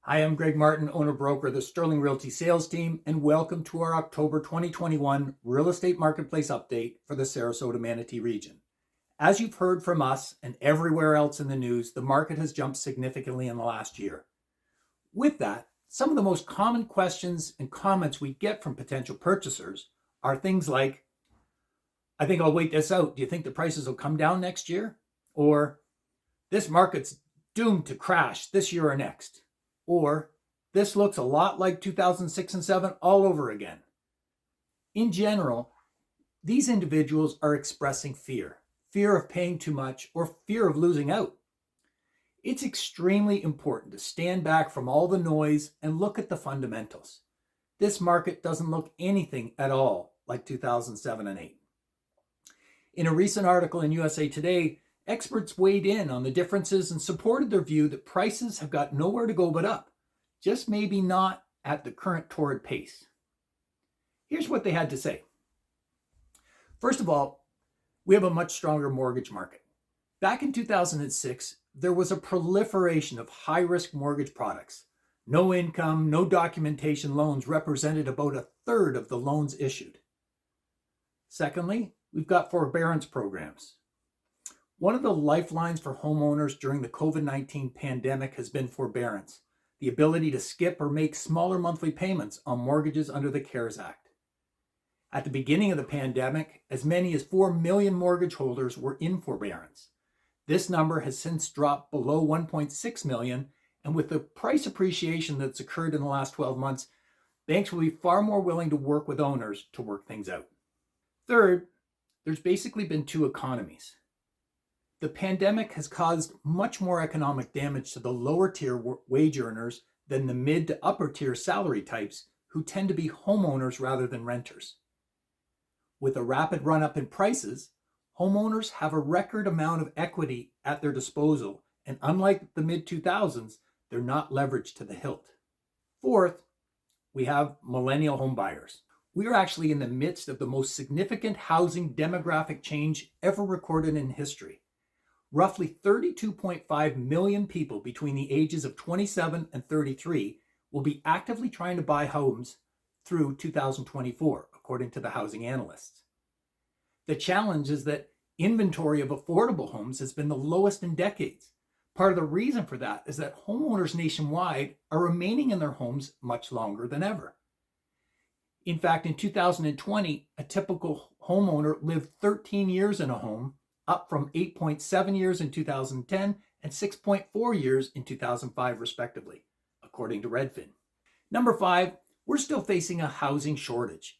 Hi, I'm Greg Martin, owner-broker of the Sterling Realty sales team, and welcome to our October 2021 Real Estate Marketplace Update for the Sarasota Manatee region. As you've heard from us and everywhere else in the news, the market has jumped significantly in the last year. With that, some of the most common questions and comments we get from potential purchasers are things like, I think I'll wait this out. Do you think the prices will come down next year? Or, this market's doomed to crash this year or next. Or, this looks a lot like 2006 and 7 all over again. In general, these individuals are expressing fear of paying too much or fear of losing out. It's extremely important to stand back from all the noise and look at the fundamentals. This market doesn't look anything at all like 2007 and 8. In a recent article in USA Today, experts weighed in on the differences and supported their view that prices have got nowhere to go but up, just maybe not at the current torrid pace. Here's what they had to say. First of all, we have a much stronger mortgage market. Back in 2006, there was a proliferation of high-risk mortgage products. No income, no documentation loans represented about a third of the loans issued. Secondly, we've got forbearance programs. One of the lifelines for homeowners during the COVID-19 pandemic has been forbearance, the ability to skip or make smaller monthly payments on mortgages under the CARES Act. At the beginning of the pandemic, as many as 4 million mortgage holders were in forbearance. This number has since dropped below 1.6 million, and with the price appreciation that's occurred in the last 12 months, banks will be far more willing to work with owners to work things out. Third, there's basically been two economies. The pandemic has caused much more economic damage to the lower tier wage earners than the mid to upper tier salary types who tend to be homeowners rather than renters. With a rapid run-up in prices, homeowners have a record amount of equity at their disposal, and unlike the mid-2000s, they're not leveraged to the hilt. Fourth, we have millennial home buyers. We are actually in the midst of the most significant housing demographic change ever recorded in history. Roughly 32.5 million people between the ages of 27 and 33 will be actively trying to buy homes through 2024, according to the housing analysts. The challenge is that inventory of affordable homes has been the lowest in decades. Part of the reason for that is that homeowners nationwide are remaining in their homes much longer than ever. In fact, in 2020, a typical homeowner lived 13 years in a home, up from 8.7 years in 2010 and 6.4 years in 2005, respectively, according to Redfin. Number 5, we're still facing a housing shortage.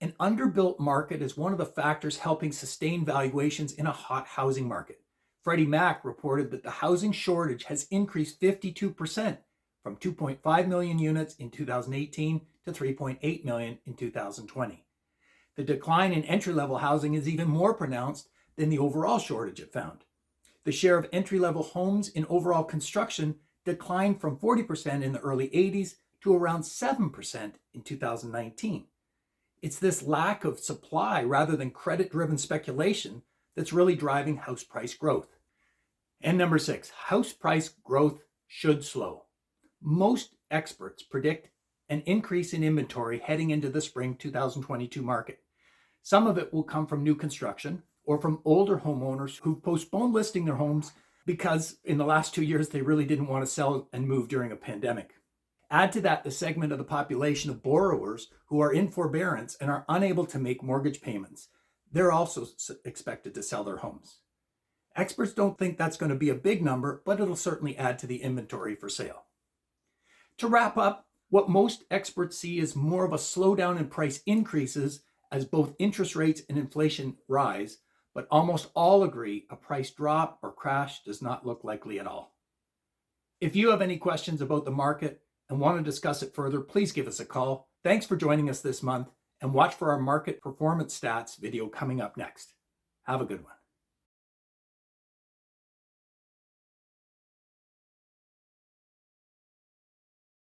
An underbuilt market is one of the factors helping sustain valuations in a hot housing market. Freddie Mac reported that the housing shortage has increased 52% from 2.5 million units in 2018 to 3.8 million in 2020. The decline in entry-level housing is even more pronounced than the overall shortage it found. The share of entry-level homes in overall construction declined from 40% in the early 80s to around 7% in 2019. It's this lack of supply rather than credit-driven speculation that's really driving house price growth. And number 6, house price growth should slow. Most experts predict an increase in inventory heading into the spring 2022 market. Some of it will come from new construction or from older homeowners who postponed listing their homes because in the last 2 years they really didn't want to sell and move during a pandemic. Add to that the segment of the population of borrowers who are in forbearance and are unable to make mortgage payments. They're also expected to sell their homes. Experts don't think that's going to be a big number, but it'll certainly add to the inventory for sale. To wrap up, what most experts see is more of a slowdown in price increases as both interest rates and inflation rise, but almost all agree a price drop or crash does not look likely at all. If you have any questions about the market and want to discuss it further, please give us a call. Thanks for joining us this month, and watch for our market performance stats video coming up next. Have a good one.